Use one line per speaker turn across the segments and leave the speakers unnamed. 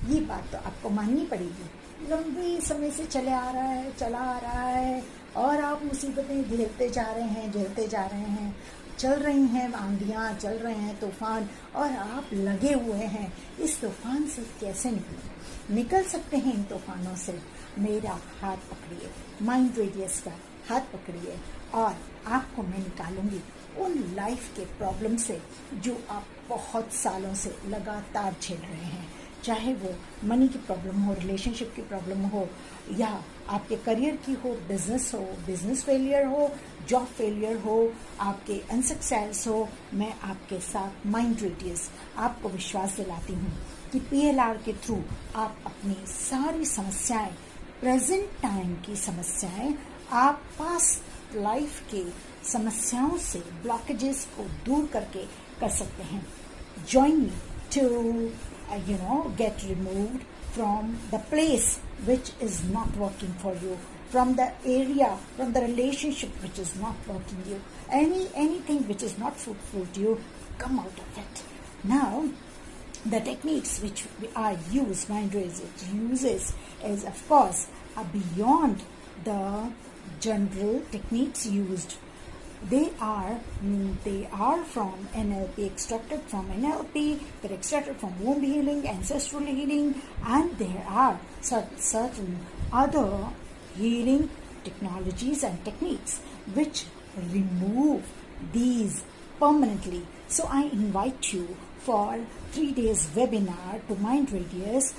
ये बात तो आपको माननी पड़ेगी। लंबे समय से चला आ रहा है और आप मुसीबतें झेलते जा रहे हैं, चल रही हैं आंधियाँ, चल रहे हैं तूफान, और आप लगे हुए हैं इस तूफान से कैसे निकल सकते हैं इन तूफानों से। मेरा हाथ पकड़िए, माइंड रेडियस का हाथ पकड़िए, और आपको मैं निकालूंगी उन लाइफ के प्रॉब्लम से जो आप बहुत सालों से लगातार झेल रहे हैं। चाहे वो मनी की प्रॉब्लम हो, रिलेशनशिप की प्रॉब्लम हो, या आपके करियर की हो, बिजनेस फेलियर हो, जॉब फेलियर हो, आपके अनसक्सेस हो, मैं आपके साथ माइंड रेडियस आपको विश्वास दिलाती हूँ कि PLR के थ्रू आप अपनी सारी समस्याएं, प्रेजेंट टाइम की समस्याएं, आप पास्ट लाइफ के समस्याओं से, ब्लॉकेजेस को दूर करके कर सकते हैं। Join me to get removed from the place which is not working for you, from the area, from the relationship which is not working you, anything which is not fruitful to you. Come out of it. Now, the techniques which are used, mind uses, is of course beyond the general techniques used. They are from NLP, extracted from NLP, they're extracted from womb healing, ancestral healing, and there are certain other healing technologies and techniques which remove these permanently. So I invite you for 3 days webinar to Mind Radius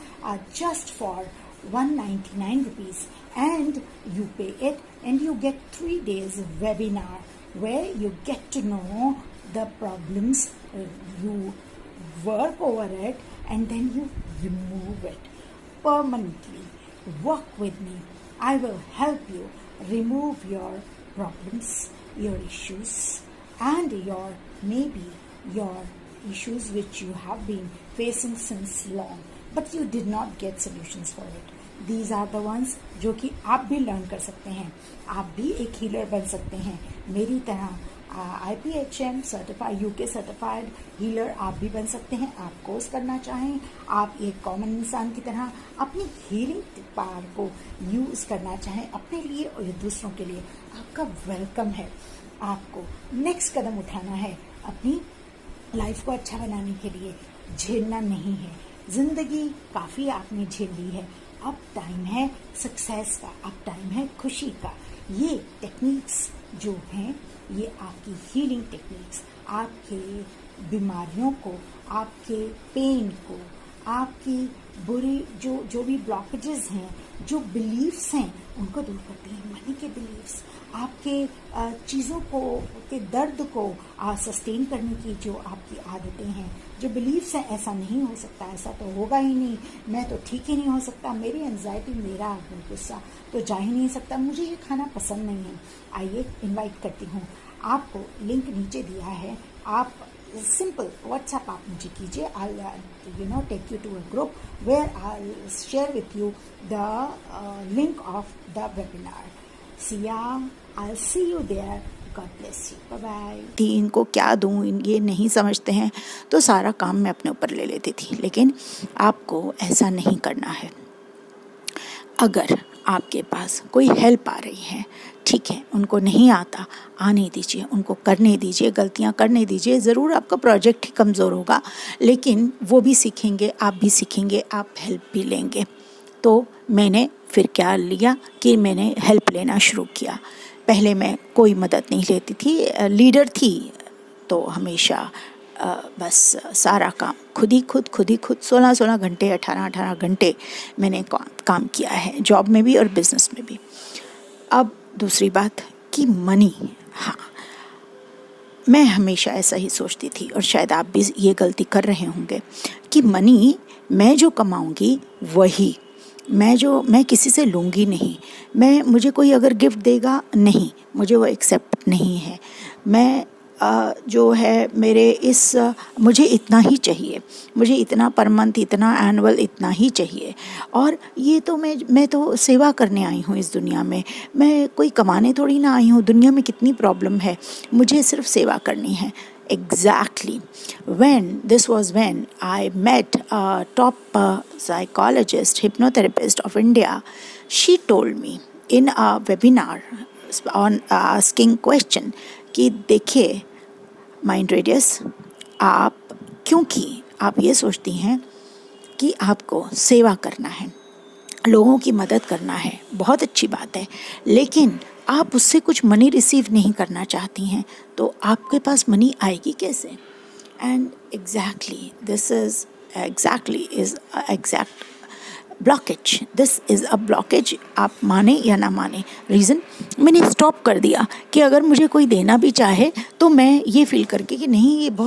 just for 199 rupees, and you pay it and you get 3 days webinar where you get to know the problems, you work over it, and then you remove it permanently. Work with me. I will help you remove your problems, your issues, and maybe your issues which you have been facing since long, but you did not get solutions for it. These are the ones जो कि आप भी learn कर सकते हैं। आप भी एक हीलर बन सकते हैं मेरी तरह। IPHM certified, UK certified healer आप भी बन सकते हैं। आप कोर्स करना चाहें, आप एक कॉमन इंसान की तरह अपनी हीलिंग पावर को यूज़ करना चाहें अपने लिए और दूसरों के लिए, आपका वेलकम है। आपको नेक्स्ट कदम उठाना है अपनी लाइफ को अच्छा बनाने के लिए, झेलना नहीं है। जिंदगी काफ़ी आपने झेल ली है, अब टाइम है सक्सेस का, अब टाइम है खुशी का। ये टेक्निक्स जो हैं, ये आपकी हीलिंग टेक्निक्स आपके बीमारियों को, आपके पेन को, आपकी बुरी जो भी ब्लॉकेजेस हैं, जो बिलीव्स हैं, उनको दूर करती हैं। मनी के बिलीव्स, आपके चीज़ों को के दर्द को सस्टेन करने की जो आपकी आदतें हैं, जो बिलीव्स हैं, ऐसा नहीं हो सकता, ऐसा तो होगा ही नहीं, मैं तो ठीक ही नहीं हो सकता, मेरी एंजाइटी, मेरा गुस्सा तो जा ही नहीं सकता, मुझे ये खाना पसंद नहीं है। आइए इनवाइट करती हूँ आपको, लिंक नीचे दिया है, आप सिंपल व्हाट्सएप आप मुझे कीजिए। I'll take you to a group where I'll share with you the link of the webinar. I'll see you there. God bless you. Bye bye.
इनको क्या दूँ, ये नहीं समझते हैं, तो सारा काम मैं अपने ऊपर ले लेती थी। लेकिन आपको ऐसा नहीं करना है। अगर आपके पास कोई हेल्प आ रही है, ठीक है, उनको नहीं आता, आने दीजिए, उनको करने दीजिए, गलतियां करने दीजिए। ज़रूर आपका प्रोजेक्ट ही कमज़ोर होगा, लेकिन वो भी सीखेंगे, आप भी सीखेंगे, आप हेल्प भी लेंगे। तो मैंने फिर क्या लिया कि मैंने हेल्प लेना शुरू किया। पहले मैं कोई मदद नहीं लेती थी, लीडर थी तो हमेशा बस सारा काम खुद ही खुद 16 घंटे 18 घंटे मैंने काम किया है, जॉब में भी और बिज़नेस में भी। अब दूसरी बात कि मनी, हाँ, मैं हमेशा ऐसा ही सोचती थी, और शायद आप भी ये गलती कर रहे होंगे कि मनी मैं जो कमाऊंगी वही, मैं किसी से लूँगी नहीं, मुझे कोई अगर गिफ्ट देगा नहीं, मुझे वो एक्सेप्ट नहीं है। मैं जो है मुझे इतना ही चाहिए, मुझे इतना पर मंथ, इतना एनुअल, इतना ही चाहिए। और ये तो मैं तो सेवा करने आई हूँ इस दुनिया में, मैं कोई कमाने थोड़ी ना आई हूँ। दुनिया में कितनी प्रॉब्लम है, मुझे सिर्फ सेवा करनी है। Exactly. This was when I met a top psychologist, hypnotherapist of India. She told me in a webinar on asking question कि देखिए माइंड रेडियस, क्योंकि आप ये सोचती हैं कि आपको सेवा करना है, लोगों की मदद करना है, बहुत अच्छी बात है, लेकिन आप उससे कुछ मनी रिसीव नहीं करना चाहती हैं, तो आपके पास मनी आएगी कैसे? And exactly this is exact blockage. This is a blockage. आप माने या ना माने, रीज़न मैंने स्टॉप कर दिया कि अगर मुझे कोई देना भी चाहे तो मैं ये फील करके कि नहीं, ये बहुत